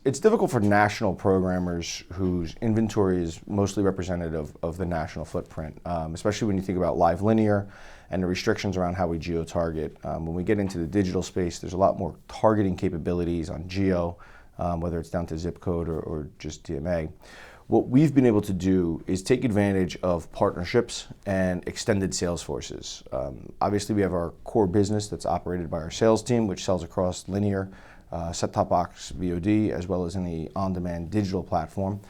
it's difficult for national programmers whose inventory is mostly representative of the national footprint, especially when you think about live linear and the restrictions around how we geo-target. When we get into the digital space, there's a lot more targeting capabilities on geo, whether it's down to zip code or just DMA. What we've been able to do is take advantage of partnerships and extended sales forces. Obviously, we have our core business that's operated by our sales team, which sells across linear, set-top box VOD, as well as in the on-demand digital platform.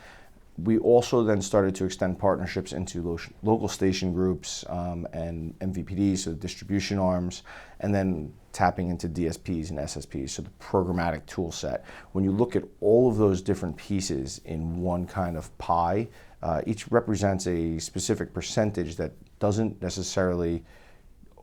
We also then started to extend partnerships into local station groups and MVPDs, so distribution arms, and then tapping into DSPs and SSPs, so the programmatic tool set. When you look at all of those different pieces in one kind of pie, each represents a specific percentage that doesn't necessarily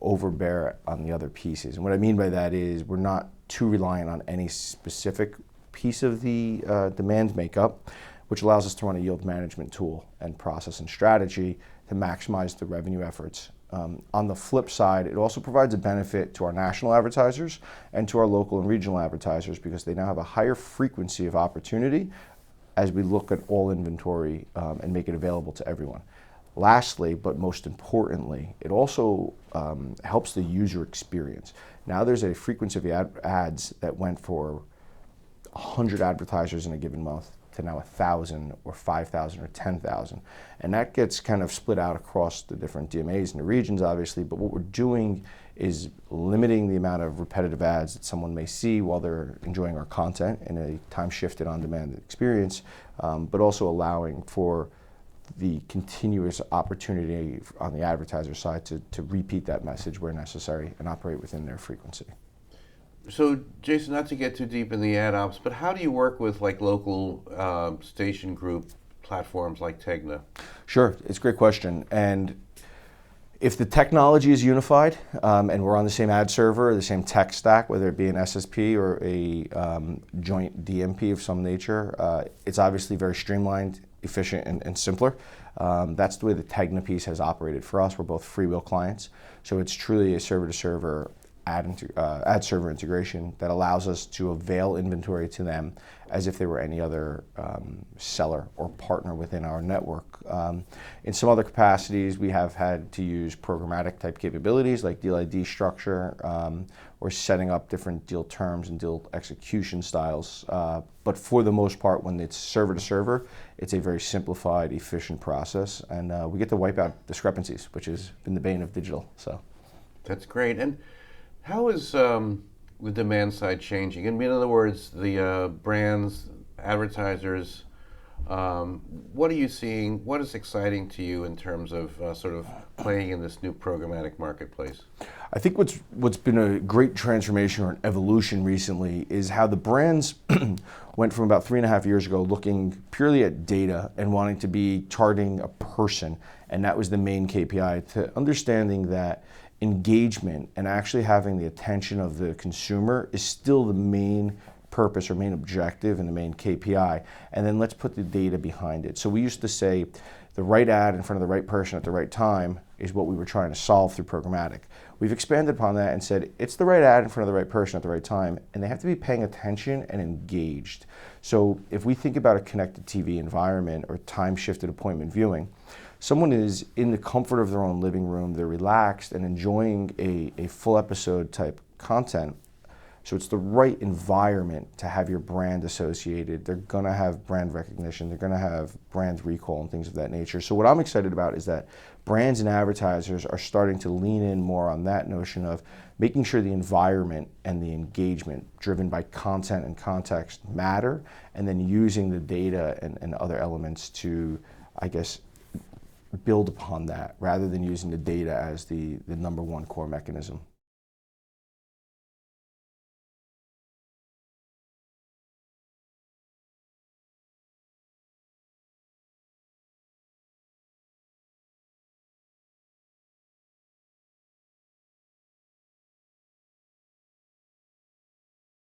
overbear on the other pieces. And what I mean by that is we're not too reliant on any specific piece of the demand makeup, which allows us to run a yield management tool and process and strategy to maximize the revenue efforts. On the flip side, it also provides a benefit to our national advertisers and to our local and regional advertisers because they now have a higher frequency of opportunity as we look at all inventory and make it available to everyone. Lastly, but most importantly, it also helps the user experience. Now there's a frequency of ads that went for 100 advertisers in a given month to now 1,000 or 5,000 or 10,000. And that gets kind of split out across the different DMAs and the regions, obviously, but what we're doing is limiting the amount of repetitive ads that someone may see while they're enjoying our content in a time-shifted on-demand experience, but also allowing for the continuous opportunity on the advertiser side to repeat that message where necessary and operate within their frequency. So, Jason, not to get too deep in the ad ops, but how do you work with like local station group platforms like TEGNA? Sure, it's a great question. And if the technology is unified and we're on the same ad server, the same tech stack, whether it be an SSP or a joint DMP of some nature, it's obviously very streamlined, efficient, and simpler. That's the way the TEGNA piece has operated for us. We're both FreeWheel clients, so it's truly a server-to-server ad server integration that allows us to avail inventory to them as if they were any other seller or partner within our network. In some other capacities, we have had to use programmatic type capabilities like deal ID structure or setting up different deal terms and deal execution styles. But for the most part, when it's server to server, it's a very simplified, efficient process, and we get to wipe out discrepancies, which has been the bane of digital. So that's great. And how is the demand side changing? I mean, in other words, the brands, advertisers, what are you seeing? What is exciting to you in terms of sort of playing in this new programmatic marketplace? I think what's been a great transformation or an evolution recently is how the brands went from about 3.5 years ago looking purely at data and wanting to be targeting a person, and that was the main KPI, to understanding that engagement and actually having the attention of the consumer is still the main purpose or main objective and the main KPI, and then let's put the data behind it. So we used to say the right ad in front of the right person at the right time is what we were trying to solve through programmatic. We've expanded upon that and said it's the right ad in front of the right person at the right time, and they have to be paying attention and engaged. So if we think about a connected TV environment or time-shifted appointment viewing, someone is in the comfort of their own living room, they're relaxed and enjoying a full episode type content. So it's the right environment to have your brand associated. They're gonna have brand recognition, they're gonna have brand recall and things of that nature. So what I'm excited about is that brands and advertisers are starting to lean in more on that notion of making sure the environment and the engagement driven by content and context matter, and then using the data and other elements to, I guess, build upon that rather than using the data as the number one core mechanism.